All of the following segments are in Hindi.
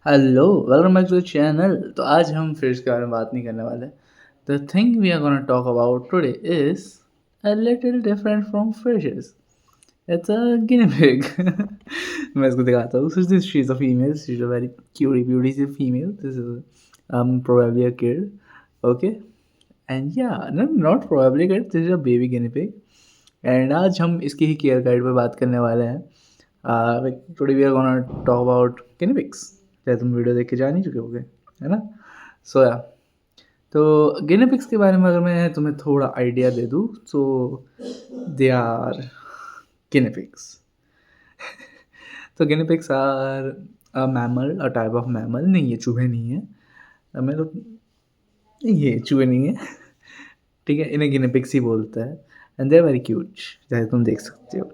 Hello, welcome back to the channel. तो आज हम फिश के बारे में बात नहीं करने वाले। The thing we are gonna talk about today is a little different from fishes. It's a guinea pig. मैं इसको दिखाता हूँ। She is a female, she is a very cutie beauty see female. This is probably a kid. Okay, and yeah, no, not probably a kid, this is a baby guinea pig. And आज हम इसकी ही केयर गाइड पे बात करने वाले हैं। Today we are gonna talk about guinea pigs. क्या तुम वीडियो देख के जान ही चुके होगे, है ना? सो या, तो गिनी पिग्स के बारे में अगर मैं तुम्हें थोड़ा आइडिया दे दूँ तो दे आर गिनी पिग्स। तो guinea pigs are a mammal, a type of mammal. नहीं, ये चूहे नहीं है। मैं तो ये चूहे नहीं है। ठीक है, इन्हें गिनी पिग्स ही बोलता है। And they are very cute, जैसे तुम देख सकते हो।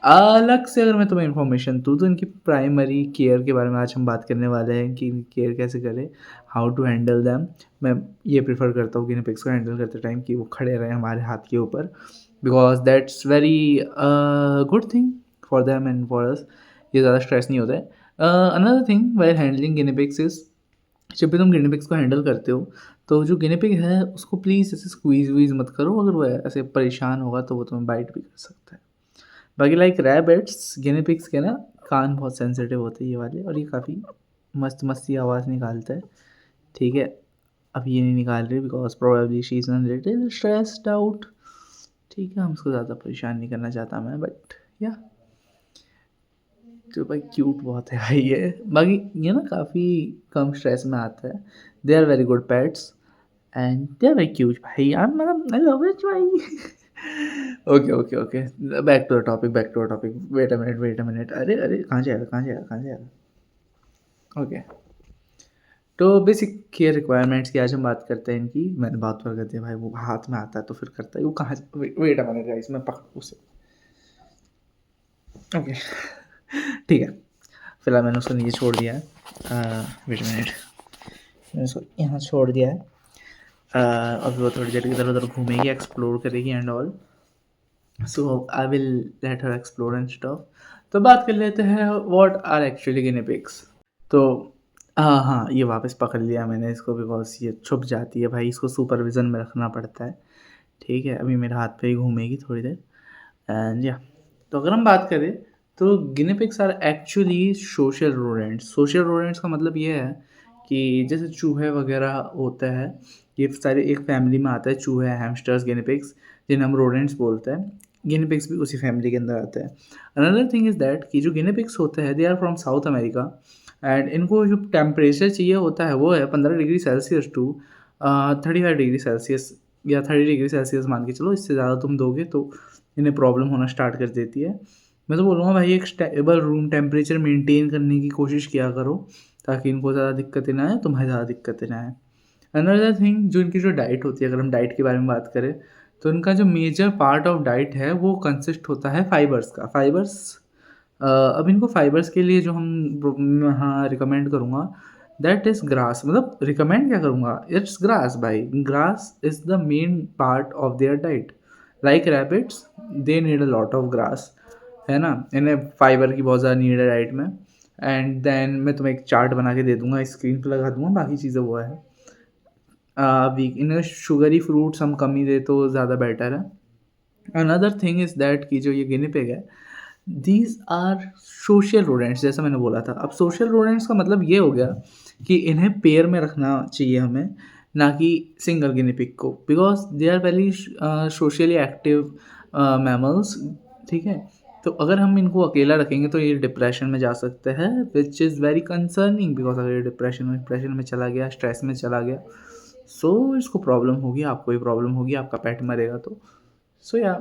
अलग से अगर मैं तुम्हें इन्फॉर्मेशन दूँ तो इनकी प्राइमरी केयर के बारे में आज हम बात करने वाले हैं कि इनकी केयर कैसे करें, हाउ टू हैंडल दैम। मैं ये प्रेफर करता हूँ गिनी पिग्स को हैंडल करते टाइम कि वो खड़े रहें हमारे हाथ के ऊपर, because that's very good thing for them and for us. ये ज़्यादा स्ट्रेस नहीं होता है। Another thing while handling Guinea pigs is, जब भी तुम गिनी पिग्स को हैंडल करते हो तो जो गिनी पिग है उसको प्लीज़ ऐसे स्क्वीज़ वीज़ मत करो। अगर वो ऐसे परेशान होगा तो वो तुम्हें बाइट भी कर सकता है। बाकी लाइक रैबिट्स, गिनी पिग्स के ना कान बहुत सेंसिटिव होते हैं ये वाले, और ये काफ़ी मस्त मस्ती आवाज़ निकालता है। ठीक है, अब ये नहीं निकाल रही because probably she is little stressed out. ठीक है, हम उसको ज़्यादा परेशान नहीं करना चाहता मैं, बट या, तो भाई क्यूट बहुत है भाई ये। बाकी ये ना काफ़ी कम स्ट्रेस में आता है। They are very good pets and they are very cute भाई। आई मतलब आई लव इट भाई। Okay okay okay, back to the topic, back to the topic. Wait a minute, wait a minute. अरे अरे, कहाँ जाएगा, कहाँ जाएगा, कहाँ जाएगा? ओके, तो बेसिक केयर रिक्वायरमेंट्स की आज हम बात करते हैं इनकी। मैंने बात पर कर दिया भाई, वो हाथ में आता है तो फिर करता है। वो कहाँ, वेट अ मिनट गाइस, मैं पकड़ उसे। ओके, ठीक है। फिलहाल मैंने उसको नीचे छोड़ दिया है। वेट मिनट, मैंने उसको यहाँ छोड़ दिया है। अब वो थोड़ी देर इधर उधर घूमेगी, एक्सप्लोर करेगी and all. So I will let her explore and stuff. तो बात कर लेते हैं what are actually guinea pigs. तो हाँ, ये वापस पकड़ लिया मैंने इसको बिकॉज ये छुप जाती है भाई, इसको सुपरविज़न में रखना पड़ता है। ठीक है, अभी मेरे हाथ पे ही घूमेगी थोड़ी देर एंड या। तो अगर हम बात करें तो guinea pigs are actually social rodents. Social rodents का मतलब ये है कि जैसे चूहे वगैरह होता है, ये सारे एक फैमिली में आता है। चूहे, हैमस्टर्स, गिनी पिग्स, जिन्हें हम रोडेंट्स बोलते हैं। गिनी पिग्स भी उसी फैमिली के अंदर आते हैं। अनदर थिंग इज़ दैट कि जो गिनी पिग्स होते हैं they are from South America and इनको जो टेम्परेचर चाहिए होता है वो है 15 degree Celsius to 35 degree Celsius, या 30 डिग्री सेल्सियस मान के चलो। इससे ज़्यादा तुम दोगे तो इन्हें प्रॉब्लम होना स्टार्ट कर देती है। मैं तो बोलूँगा भाई एक स्टेबल रूम टेम्परेचर मेंटेन करने की कोशिश किया करो, ताकि इनको ज़्यादा दिक्कतें ना आए, तुम्हें ज़्यादा दिक्कतें ना आए। अनदर थिंग, जो इनकी जो डाइट होती है, अगर हम डाइट के बारे में बात करें तो इनका जो मेजर पार्ट ऑफ डाइट है वो कंसिस्ट होता है फाइबर्स का। फाइबर्स, अब इनको फाइबर्स के लिए जो हाँ रिकमेंड करूँगा दैट इज़ ग्रास। मतलब रिकमेंड क्या करूँगा, इट्स ग्रास भाई। Grass is the main part of their diet. Like rabbits, they need a lot of grass, है ना? इन्हें फाइबर की बहुत ज़्यादा नीड है डाइट में। एंड देन मैं तुम्हें एक चार्ट बना के दे दूँगा, स्क्रीन पे लगा दूँगा, बाकी चीज़ें वो है। वीक इन्हें शुगरी फ्रूट्स हम कम ही दे तो ज़्यादा बेटर है। अनदर थिंग इज़ दैट कि जो ये गिनी पिग है, दीज आर सोशल रोडेंट्स, जैसा मैंने बोला था। अब सोशल रोडेंट्स का मतलब ये हो गया कि इन्हें पेयर में रखना चाहिए हमें, ना कि सिंगल गिनी पिग को, because they are very socially active mammals. ठीक है, तो अगर हम इनको अकेला रखेंगे तो ये डिप्रेशन में जा सकते हैं, which is very concerning. Because अगर ये डिप्रेशन में चला गया, स्ट्रेस में चला गया, सो इसको प्रॉब्लम होगी, आपको भी प्रॉब्लम होगी, आपका पेट मरेगा। तो सो या,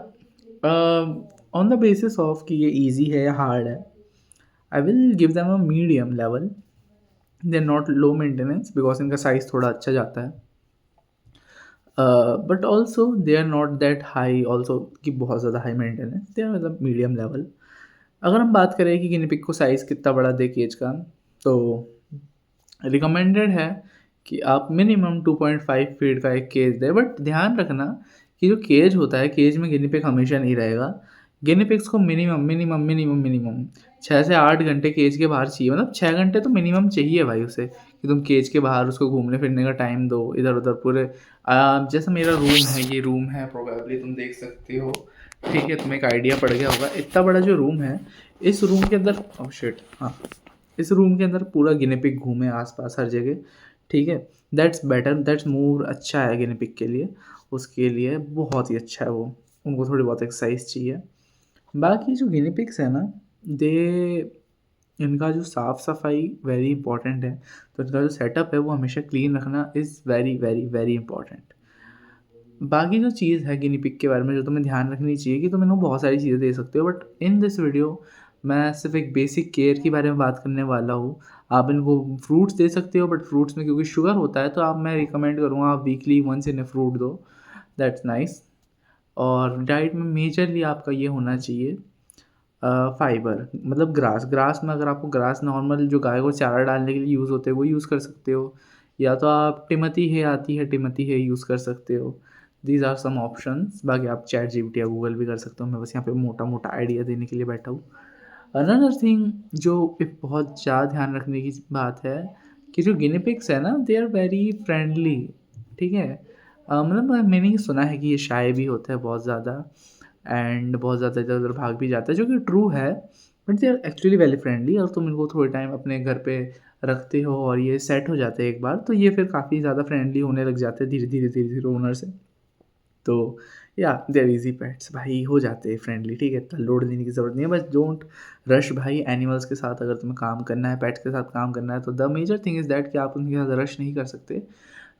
ऑन द बेसिस ऑफ कि ये ईजी है या हार्ड है, I will give them a medium level. They are not low maintenance because इनका साइज़ थोड़ा अच्छा जाता है, but also they are not that high also कि बहुत ज़्यादा हाई मेंटेनेंस। दे आर मतलब मीडियम लेवल। अगर हम बात करें कि गिनी पिग को साइज़ कितना बड़ा दे केज का, तो रिकमेंडेड है कि आप मिनिमम 2.5 फीट का एक केज दें। बट ध्यान रखना कि जो केज होता है, केज में गिनी पिग हमेशा नहीं रहेगा। गिनी पिग्स को मिनिमम 6 से 8 घंटे केज के बाहर चाहिए, मतलब 6 घंटे तो मिनिमम चाहिए भाई उसे, कि तुम केज के बाहर उसको घूमने फिरने का टाइम दो, इधर-उधर पूरे जैसे मेरा रूम है, ये रूम है प्रोबेबली तुम देख सकते हो, ठीक है? तुम्हें एक आइडिया पड़ गया होगा, इतना बड़ा जो रूम है, इस रूम के अंदर ओह शिट! हाँ, इस रूम के अंदर पूरा गिनी पिग घूमे आस-पास हर जगह, ठीक है? दैट्स बेटर, दैट्स मोर अच्छा है गिनी पिग के लिए, उसके लिए बहुत ही अच्छा है वो, उनको थोड़ी बहुत एक्सरसाइज़ चाहिए। बाकी जो गिनी पिग्स है ना, दे इनका जो साफ-सफाई वेरी इंपॉर्टेंट है, तो इनका जो सेटअप है वो हमेशा क्लीन रखना is very, very, very important. बाकी जो चीज़ है गिनी पिग के बारे में जो तुम्हें ध्यान रखनी चाहिए कि तुम इनको बहुत सारी चीज़ें दे सकते हो, बट इन दिस वीडियो मैं सिर्फ़ एक बेसिक केयर के बारे में बात करने वाला हूँ। आप इनको फ्रूट्स दे सकते हो, बट फ्रूट्स में क्योंकि शुगर होता है तो आप मैं रिकमेंड करूँगा आप weekly once in a fruit दो, दैट्स नाइस। और डाइट में मेजरली आपका ये होना चाहिए फाइबर, मतलब ग्रास। ग्रास में अगर आपको ग्रास नॉर्मल जो गाय को चारा डालने के लिए यूज़ होते हैं वो यूज़ कर सकते हो, या तो आप टिमोती है आती है, टिमोती है यूज़ कर सकते हो। These are some options. बाकी आप चैट जीपीटी या गूगल भी कर सकते हो, मैं बस यहाँ पे मोटा-मोटा आइडिया देने के लिए बैठा हूँ। अनदर थिंग जो एक बहुत ज़्यादा ध्यान रखने की बात है कि जो गिनी पिग्स है ना, दे आर वेरी फ्रेंडली, ठीक है? मतलब मैंने ये सुना है कि ये शाय भी होता है बहुत ज़्यादा, एंड बहुत ज़्यादा इधर-उधर भाग भी जाता है, जो कि ट्रू है, but they are actually very friendly. और तुम इनको थोड़े टाइम अपने घर पे रखते हो और ये सेट हो जाते हैं एक बार, तो ये फिर काफ़ी ज़्यादा फ्रेंडली होने लग जाते हैं धीरे-धीरे, धीरे-धीरे ओनर से। तो या दे आर ईज़ी पेट्स भाई, हो जाते हैं फ्रेंडली, ठीक है? इतना लोड लेने की ज़रूरत नहीं है, बस डोंट रश भाई एनिमल्स के साथ। अगर तुम्हें काम करना है, पेट्स के साथ काम करना है, तो the major thing is that कि आप उनके साथ रश नहीं कर सकते।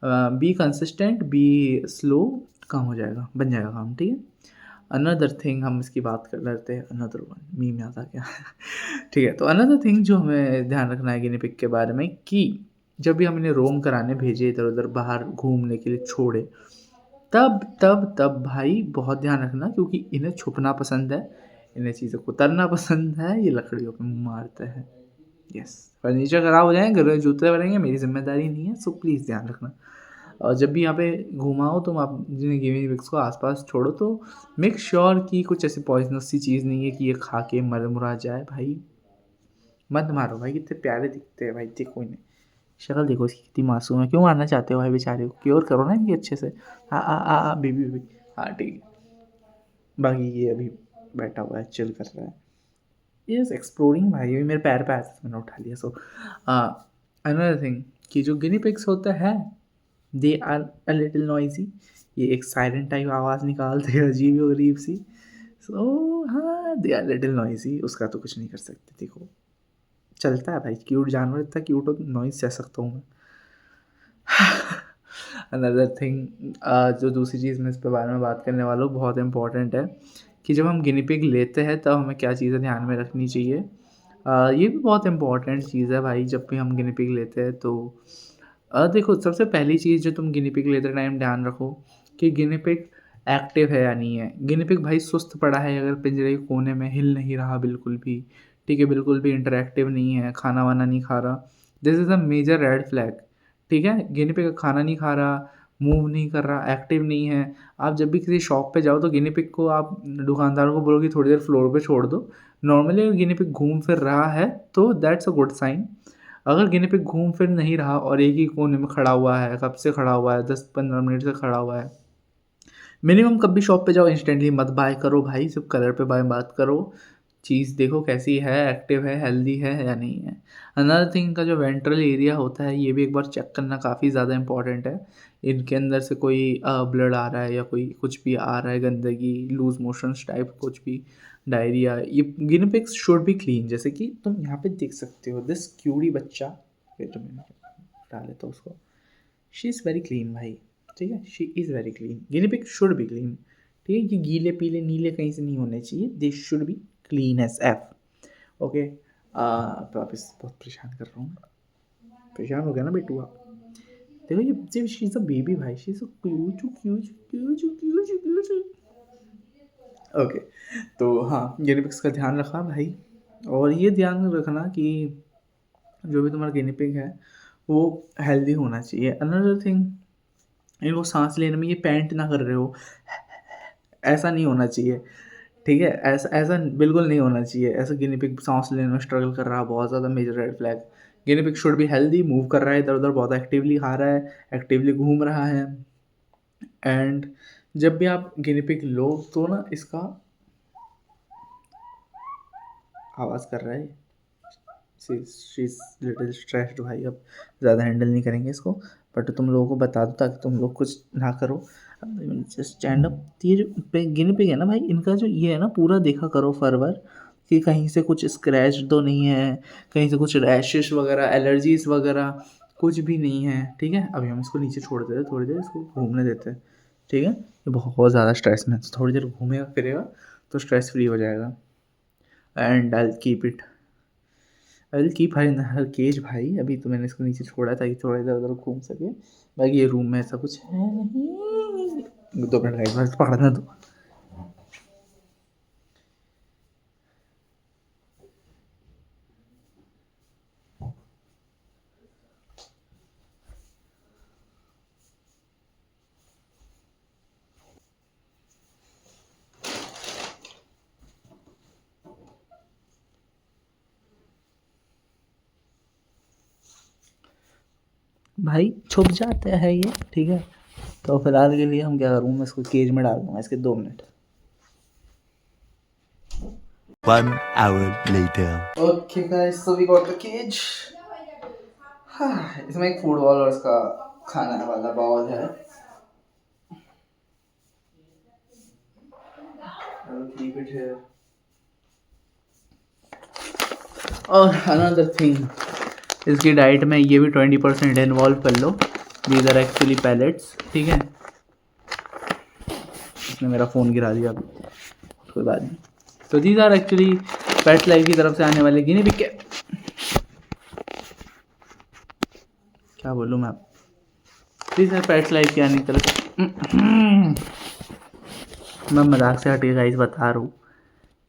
बी कंसिस्टेंट, बी स्लो, काम हो जाएगा, बन जाएगा काम, ठीक है? अनदर थिंग हम इसकी बात कर लेते हैं, अनदर वन मीम याद आ गया। ठीक है, तो अनदर थिंग जो हमें ध्यान रखना है गिनी पिग के बारे में कि जब भी हम इन्हें रोम कराने भेजे, इधर-उधर बाहर घूमने के लिए छोड़े, तब भाई बहुत ध्यान रखना, क्योंकि इन्हें छुपना पसंद है, इन्हें चीज़ों को उतरना पसंद है, ये लकड़ियों पे मुँह मारते हैं। यस, फर्नीचर खराब हो जाएँ, घर में जूते पड़ेंगे, मेरी ज़िम्मेदारी नहीं है, सो प्लीज़ ध्यान रखना। और जब भी यहाँ पे घुमाओ तुम आप जिन गिनी पिग्स को आस-पास छोड़ो, तो मेक श्योर कि कुछ ऐसी पॉइज़नस सी चीज़ नहीं है कि ये खा के मर-मुरा जाए भाई। मत मारो भाई, कितने प्यारे दिखते हैं भाई, देखो इन्हें। शक्ल देखो इसकी कितनी मासूम है, क्यों मारना चाहते हो भाई बेचारे को? क्योर करो ना इनकी अच्छे से। Baby baby. हाँ, ठीक है। बाकी ये अभी बैठा हुआ है, चिल कर रहा है। यस, एक्सप्लोरिंग भाई, अभी मेरे पैर पे आया था तो मैंने उठा लिया। सो अनदर थिंग कि जो गिनी पिग्स होता है, they are a little noisy. ये एक सायरन टाइप आवाज़ निकालते हैं अजीब-व-गरीब सी। सो हाँ, दे आर लिटिल नॉइज़ी, उसका तो कुछ नहीं कर सकते, देखो। चलता है भाई, क्यूट जानवर, इतना क्यूट हो तो नॉइज़ सह सकता हूँ मैं। अनदर थिंग जो दूसरी चीज़ मैं इस पे बारे में बात करने वाला हूँ, बहुत इम्पोर्टेंट है कि जब हम गिनी पिग लेते हैं तब हमें क्या चीज़ें ध्यान में रखनी चाहिए। ये भी बहुत इम्पोर्टेंट चीज़ है भाई, जब भी हम गिनी पिग लेते हैं तो देखो, सबसे पहली चीज़ जो तुम गिनी पिग लेते टाइम ध्यान रखो कि गिनी पिग एक्टिव है या नहीं है। गिनी पिग भाई सुस्त पड़ा है अगर पिंजरे के कोने में, हिल नहीं रहा बिल्कुल भी, ठीक है? बिल्कुल भी इंटरैक्टिव नहीं है, खाना-वाना नहीं खा रहा, this is a major red flag, ठीक है? गिनी पिग खाना नहीं खा रहा, मूव नहीं कर रहा, एक्टिव नहीं है। आप जब भी किसी शॉप पे जाओ तो गिनी पिग को आप दुकानदार को बोलो कि थोड़ी देर फ्लोर पे छोड़ दो। नॉर्मली अगर गिनी पिग घूम फिर रहा है तो दैट्स अ गुड साइन। अगर गिनी पिग घूम फिर नहीं रहा और एक ही कोने में खड़ा हुआ है, कब से खड़ा हुआ है, 10-15 मिनट से खड़ा हुआ है, मिनिमम कभी शॉप पे जाओ इंस्टेंटली मत बाय करो भाई, सिर्फ़ कलर पे बाय मत करो। चीज़ देखो कैसी है, एक्टिव है, हेल्दी है या नहीं है। अनदर थिंग, इनका जो वेंट्रल एरिया होता है, ये भी एक बार चेक करना काफ़ी ज़्यादा इम्पोर्टेंट है। इनके अंदर से कोई ब्लड आ रहा है या कोई कुछ भी आ रहा है, गंदगी, लूज़ मोशंस टाइप कुछ भी, डायरिया, ये गिनी पिग्स शुड बी क्लीन। जैसे कि तुम यहाँ पे देख सकते हो दिस क्यूटी बच्चा, वेट अ मिनट, हटा लेता हूँ उसको। शी इज़ वेरी क्लीन भाई, ठीक है? She is very clean, Guinea pig should be clean, ठीक है? ये गीले पीले नीले कहीं से नहीं होने चाहिए, they should be clean as F. Okay, तो वापस बहुत परेशान कर रहा हूँ, परेशान हो गया ना बेटू आप। देखो ये शी इज़ अ बेबी भाई, she is a cute cute cute cute cute. Okay, तो हाँ, गिनी पिग्स का ध्यान रखा भाई, और ये ध्यान रखना कि जो भी तुम्हारा गिनी पिग है वो हेल्दी होना चाहिए। अनदर थिंग, इनको साँस लेने में ये पैंट ना कर रहे हो, ऐसा नहीं होना चाहिए, ठीक है? ऐसा ऐसा बिल्कुल नहीं होना चाहिए। ऐसा गिनी पिग साँस लेने में स्ट्रगल कर रहा, बहुत ज़्यादा major red flag. Guinea pig should be healthy, move कर रहा है इधर-उधर, बहुत एक्टिवली खा रहा है, एक्टिवली घूम रहा है। एंड जब भी आप गिनी पिग लो तो ना इसका आवाज़ कर रहा है, शी इज़ लिटिल स्ट्रेस्ड भाई, अब ज़्यादा हैंडल नहीं करेंगे इसको, बट तुम लोगों को बता दो ताकि तुम लोग कुछ ना करो। Just stand up. ये जो गिनी पिग है ना भाई, इनका जो ये है ना, पूरा देखा करो फर-वर कि कहीं से कुछ स्क्रैच तो नहीं है, कहीं से कुछ रैशेस वगैरह, एलर्जीज़ वगैरह कुछ भी नहीं है, ठीक है? अभी हम इसको नीचे छोड़ देते हैं, थोड़ी देर इसको घूमने देते हैं, ठीक है? ये बहुत ज़्यादा स्ट्रेस में है, तो थोड़ी देर घूमेगा फिरेगा तो स्ट्रेस फ्री हो जाएगा। And I will keep it, I will keep her in her cage भाई। अभी तो मैंने इसको नीचे छोड़ा ताकि थोड़ा इधर-उधर घूम सके। बाकी ये रूम में ऐसा कुछ है नहीं। 2 मिनट गाइस, बस पकड़ने दो। भाई छुप जाता है ये, ठीक है? तो फिलहाल के लिए हम क्या करूँ, मैं इसको केज में डाल दूँगा इसके 2 मिनट। 1 hour later. Okay guys, so we got the cage. हाँ, इसमें एक फूड बॉल और इसका खाने वाला बाउल है। I will keep it here. और अनदर थिंग, इसकी डाइट में ये भी 20% इन्वॉल्व कर लो। दीज आर एक्चुअली पैलेट्स, ठीक है? इसने मेरा फ़ोन गिरा दिया अभी, कोई बात नहीं। तो these are actually pet life की तरफ से आने वाले गिनी पिग के, क्या बोलूँ मैं, दीज आर पेट लाइफ की आने की तरफ से। मैं मजाक से हट के गाइस बता रहा हूँ,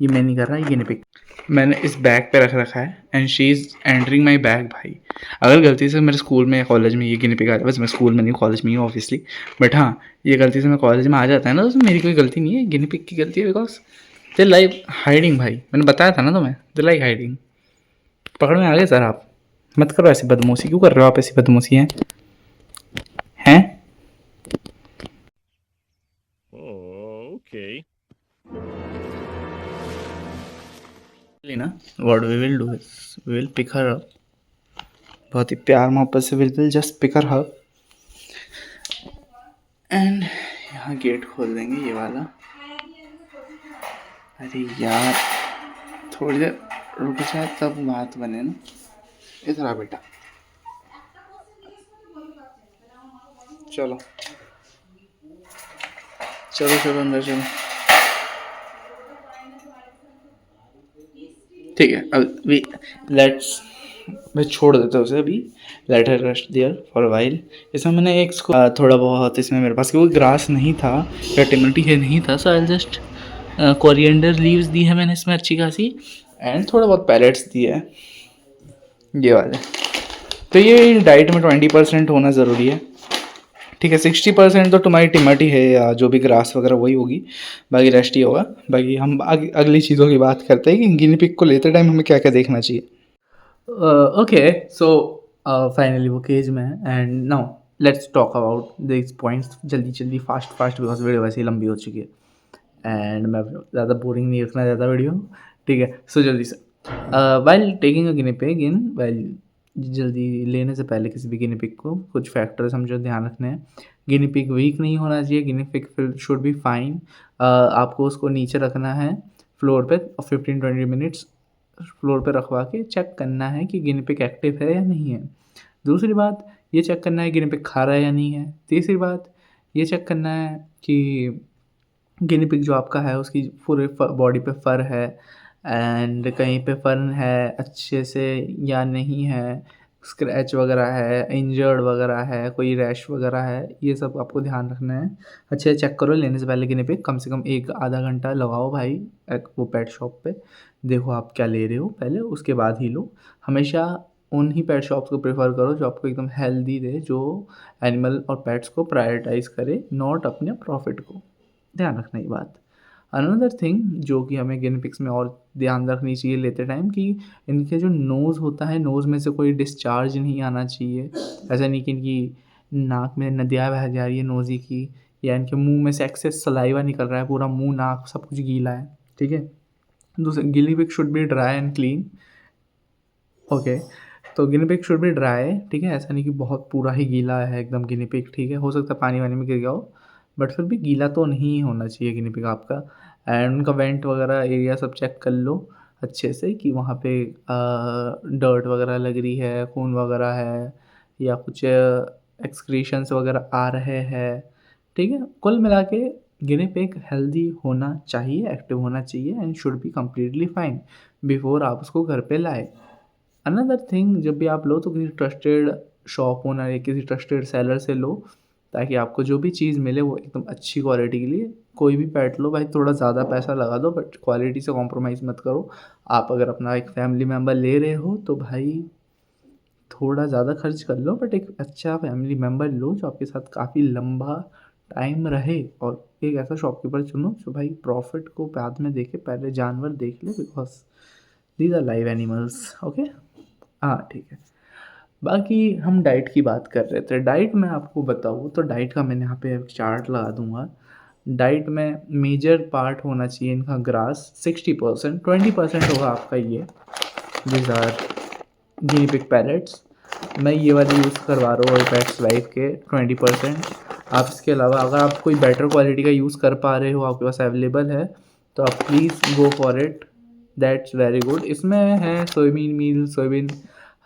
ये मैं नहीं कर रहा, ये गिनी पिग मैंने इस बैग पे रख रखा है and she is entering my bag भाई। अगर गलती से मेरे स्कूल में या कॉलेज में ये गिनी पिग आ जाए, बस मैं स्कूल में नहीं कॉलेज में ही हूँ ऑब्वियसली, बट हाँ, ये गलती से मैं कॉलेज में आ जाता है ना, तो मेरी कोई गलती नहीं है, गिनी पिग की गलती है। बिकॉज दे लाइक हाइडिंग भाई, मैंने बताया था ना तुम्हें, दे लाइक हाइडिंग। पकड़ में आ गए सर आप, मत करो ऐसी बदमाशी, क्यों कर रहे हो आप ऐसी बदमाशी हैं हैं? Oh, okay. ना what we will do is we will pick her up, बहुत ही प्यार मोहब्बत से will just pick her up and यहाँ गेट खोल देंगे ये वाला। अरे यार थोड़ी देर रुक जाए तब बात बने ना। इधर आ बेटा, चलो चलो चलो अंदर चलो, ठीक है? अभी लेट्स, मैं छोड़ देता हूँ उसे अभी, let her rest there for a while. इसमें मैंने एक इसको थोड़ा बहुत, इसमें मेरे पास क्योंकि ग्रास नहीं था या टिमल्टी है नहीं था, सो आई जस्ट कोरिएंडर लीव्स दी है मैंने इसमें अच्छी खासी, एंड थोड़ा बहुत पैलेट्स दिए हैं ये वाले। तो ये डाइट में 20% होना ज़रूरी है, ठीक है? 60% तो तुम्हारी टिमटी है या जो भी ग्रास वगैरह वही होगी, बाकी रेस्ट ही होगा। बाकी हम अगली चीज़ों की बात करते हैं कि गिनी पिग को लेते टाइम हमें क्या क्या देखना चाहिए। ओके, सो फाइनली वो केज में है and now let's talk about this points जल्दी जल्दी फास्ट फास्ट, बिकॉज वीडियो वैसे ही लंबी हो चुकी है एंड मैं ज़्यादा बोरिंग नहीं रखना चाहता वीडियो, ठीक है? सो जल्दी से, while taking a guinea pig in, while जल्दी लेने से पहले किसी भी गिनी पिग को कुछ फैक्टर्स हम जो ध्यान रखने हैं। गिनी पिग वीक नहीं होना चाहिए, गिनी पिग शुड बी फाइन। आपको उसको नीचे रखना है फ्लोर पे और 15-20 मिनट्स फ्लोर पे रखवा के चेक करना है कि गिनी पिग एक्टिव है या नहीं है। दूसरी बात ये चेक करना है गिनी पिग खा रहा है या नहीं है। तीसरी बात ये चेक करना है कि गिनी पिग जो आपका है उसकी पूरे बॉडी पे फर है एंड कहीं पे फर है अच्छे से या नहीं है, स्क्रैच वगैरह है, इंजर्ड वगैरह है, कोई रैश वगैरह है, ये सब आपको ध्यान रखना है। अच्छे से चेक करो लेने से पहले गिनी पिग, कम से कम 1 आधा घंटा लगाओ भाई वो पेट शॉप पे, देखो आप क्या ले रहे हो पहले, उसके बाद ही लो। हमेशा उन ही पेट शॉप्स को प्रेफर करो जो आपको एकदम हेल्दी दे, जो एनिमल और पेट्स को प्रायोरिटाइज़ करे, नॉट अपने प्रॉफिट को। ध्यान रखना ये बात। अनदर थिंग जो कि हमें गिनी पिग्स में और ध्यान रखनी चाहिए लेते टाइम, कि इनके जो नोज़ होता है, नोज़ में से कोई डिस्चार्ज नहीं आना चाहिए। ऐसा नहीं कि इनकी नाक में नदियाँ बह जा रही है नोज़ी की, या इनके मुंह में से एक्सेस सलाइवा निकल रहा है, पूरा मुंह नाक सब कुछ गीला है, ठीक है। दूसरा, guinea pig should be dry and clean. Okay, तो guinea pig should be dry, ठीक है। ऐसा नहीं कि बहुत पूरा ही गीला है एकदम गिनी पिग, ठीक है। हो सकता है पानी वानी में गिर गया हो, बट फिर भी गीला तो नहीं होना चाहिए गिनी पिग आपका। एंड उनका वेंट वगैरह एरिया सब चेक कर लो अच्छे से, कि वहाँ पे डर्ट वगैरह लग रही है, खून वगैरह है, या कुछ एक्सक्रीशंस वगैरह आ रहे हैं, ठीक है। कुल मिला के गिनी पिग हेल्दी होना चाहिए, एक्टिव होना चाहिए, and should be completely fine before आप उसको घर पे लाए। अनदर थिंग, जब भी आप लो तो किसी ट्रस्टेड शॉप ओनर या किसी ट्रस्टेड सेलर से लो, ताकि आपको जो भी चीज़ मिले वो एकदम अच्छी क्वालिटी के लिए। कोई भी पेट लो भाई, थोड़ा ज़्यादा पैसा लगा दो, बट क्वालिटी से कॉम्प्रोमाइज़ मत करो। आप अगर अपना एक फैमिली मेम्बर ले रहे हो तो भाई थोड़ा ज़्यादा खर्च कर लो, बट एक अच्छा फैमिली मेम्बर लो जो आपके साथ काफ़ी लंबा टाइम रहे, और एक ऐसा शॉपकीपर चुनो जो भाई प्रॉफिट को बाद में देखे, पहले जानवर देख ले, because these are live animals. Okay, हाँ ठीक है। बाकी हम डाइट की बात कर रहे थे। डाइट मैं आपको बताऊँ तो डाइट का मैंने यहाँ पे चार्ट लगा दूंगा। डाइट में मेजर पार्ट होना चाहिए इनका ग्रास 60%, 20% होगा आपका ये, these are guinea pig pellets. मैं ये वाले यूज़ करवा रहा हूँ पेट्स लाइफ के 20%। आप इसके अलावा अगर आप कोई बेटर क्वालिटी का यूज़ कर पा रहे हो, आपके पास अवेलेबल है, तो आप please go for it, that's very good. इसमें है soybean meal, soybean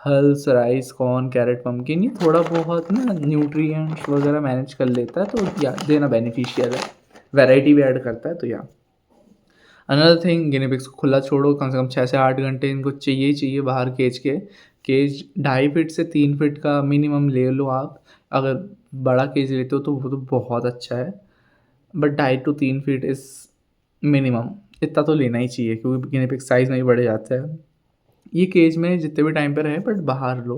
hulls, rice, corn, carrot, pumpkin, ये थोड़ा बहुत ना न्यूट्रिएंट्स वगैरह मैनेज कर लेता है, तो या देना बेनिफिशियल है। वैरायटी भी ऐड करता है, तो या अनदर थिंग, गिनी पिग्स को खुला छोड़ो, कम से कम 6 से 8 घंटे इनको चाहिए ही चाहिए बाहर केज के। केज 2.5 फीट से 3 फीट का मिनिमम ले लो आप। अगर बड़ा केज लेते हो तो वो तो बहुत अच्छा है, but 2.5 to 3 feet is minimum, इतना तो लेना ही चाहिए, क्योंकि गिनी पिग साइज़ में ही बढ़ जाता है। ये केज में जितने भी टाइम पे रहे, बट बाहर लो।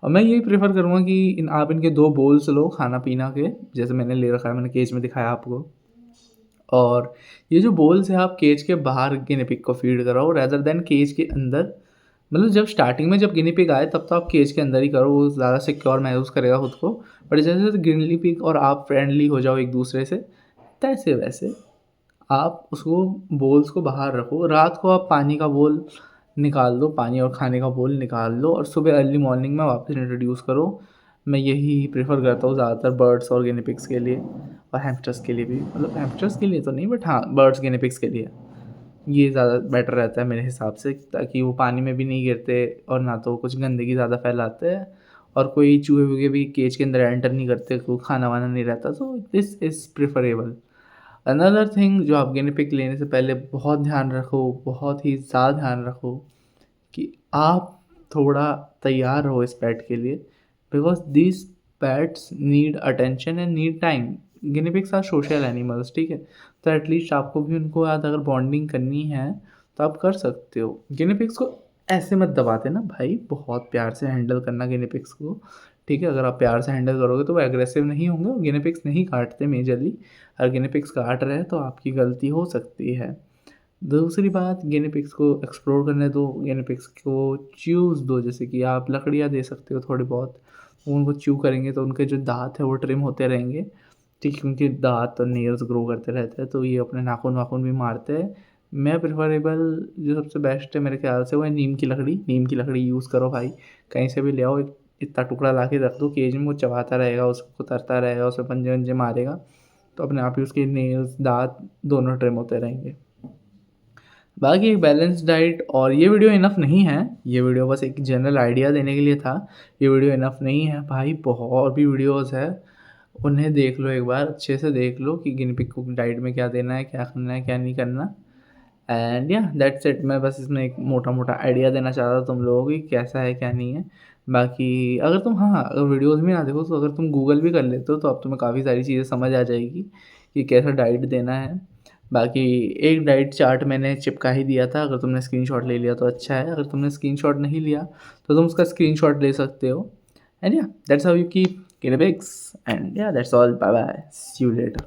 और मैं यही प्रेफर करूँगा कि आप इनके 2 बोल्स लो खाना पीना के, जैसे मैंने ले रखा है, मैंने केज में दिखाया आपको। और ये जो बोल्स है, आप केज के बाहर गिनी पिग को फीड कराओ रैदर देन केज के अंदर। मतलब जब स्टार्टिंग में जब गिनी पिग आए तब तो आप केज के अंदर ही करो, वो ज़्यादा सिक्योर महसूस करेगा खुद को। बट जैसे जैसे गिनी पिग और आप फ्रेंडली हो जाओ एक दूसरे से, तैसे वैसे आप उसको बोल्स को बाहर रखो। रात को आप पानी का बोल निकाल दो, पानी और खाने का बोल निकाल लो, और सुबह अर्ली मॉर्निंग में वापस इंट्रोड्यूस करो। मैं यही प्रेफर करता हूँ ज़्यादातर बर्ड्स और गिनी पिग्स के लिए, और हैमस्टर्स के लिए भी। मतलब हैमस्टर्स के लिए तो नहीं, बट हाँ बर्ड्स गिनी पिग्स के लिए ये ज़्यादा बेटर रहता है मेरे हिसाब से, ताकि वो पानी में भी नहीं गिरते, और ना तो कुछ गंदगी ज़्यादा फैलाते हैं, और कोई चूहे वूहे भी केज के अंदर एंटर नहीं करते, कोई खाना वाना नहीं रहता, तो this is preferable. Another thing जो आप गिनी पिग लेने से पहले बहुत ध्यान रखो, बहुत ही ज़्यादा ध्यान रखो, कि आप थोड़ा तैयार रहो इस पेट के लिए, because this pets need attention and need time. Guinea pigs are social animals, ठीक है। तो एटलीस्ट आपको भी उनको याद, अगर बॉन्डिंग करनी है तो आप कर सकते हो। गिनी पिग्स को ऐसे मत दबा देना भाई, बहुत प्यार से हैंडल करना गिनी पिग्स को, ठीक है। अगर आप प्यार से हैंडल करोगे तो वो एग्रेसिव नहीं होंगे, और गिनी पिग्स नहीं काटते मेजरली। अगर गिनी पिग्स काट रहे हैं तो आपकी गलती हो सकती है। दूसरी बात, गिनी पिग्स को एक्सप्लोर करने दो, गिनी पिग्स को च्यूज़ दो, जैसे कि आप लकड़ियाँ दे सकते हो थोड़ी बहुत, वो उनको च्यू करेंगे तो उनके जो दाँत है वो ट्रिम होते रहेंगे, ठीक है। उनके दाँत और नेल्स ग्रो करते रहते हैं, तो ये अपने नाखून वाखून भी मारते हैं। मैं प्रेफरेबल जो सबसे बेस्ट है मेरे ख्याल से वो है नीम की लकड़ी। नीम की लकड़ी यूज़ करो भाई, कहीं से भी ले आओ, एक इतना टुकड़ा ला के रख दो केज में, वो चबाता रहेगा, उसको तरता रहेगा, उसे पंजे वंजे मारेगा, तो अपने आप ही उसके नेल्स दाँत दोनों ट्रिम होते रहेंगे। बाकी एक बैलेंस डाइट, और ये वीडियो इनफ नहीं है, ये वीडियो बस एक जनरल आइडिया देने के लिए था। ये वीडियो इनफ नहीं है भाई, बहुत भी वीडियोस है, उन्हें देख लो एक बार, अच्छे से देख लो कि गिनी पिग को डाइट में क्या देना है, क्या करना है, क्या नहीं करना। And yeah that's it. मैं बस इसमें एक मोटा मोटा आइडिया देना चाहता था तुम लोगों को कि कैसा है क्या नहीं है। बाकी अगर तुम, हाँ अगर वीडियोज़ भी ना देखो तो अगर तुम गूगल भी कर लेते हो तो अब तुम्हें काफ़ी सारी चीज़ें समझ आ जाएगी कि कैसा डाइट देना है। बाकी एक डाइट चार्ट मैंने चिपका ही दिया था, अगर तुमने स्क्रीनशॉट ले लिया तो अच्छा है, अगर तुमने स्क्रीनशॉट नहीं लिया तो तुम उसका स्क्रीनशॉट ले सकते हो। And yeah that's how you keep guinea pigs, and yeah that's all, bye bye, see you letter.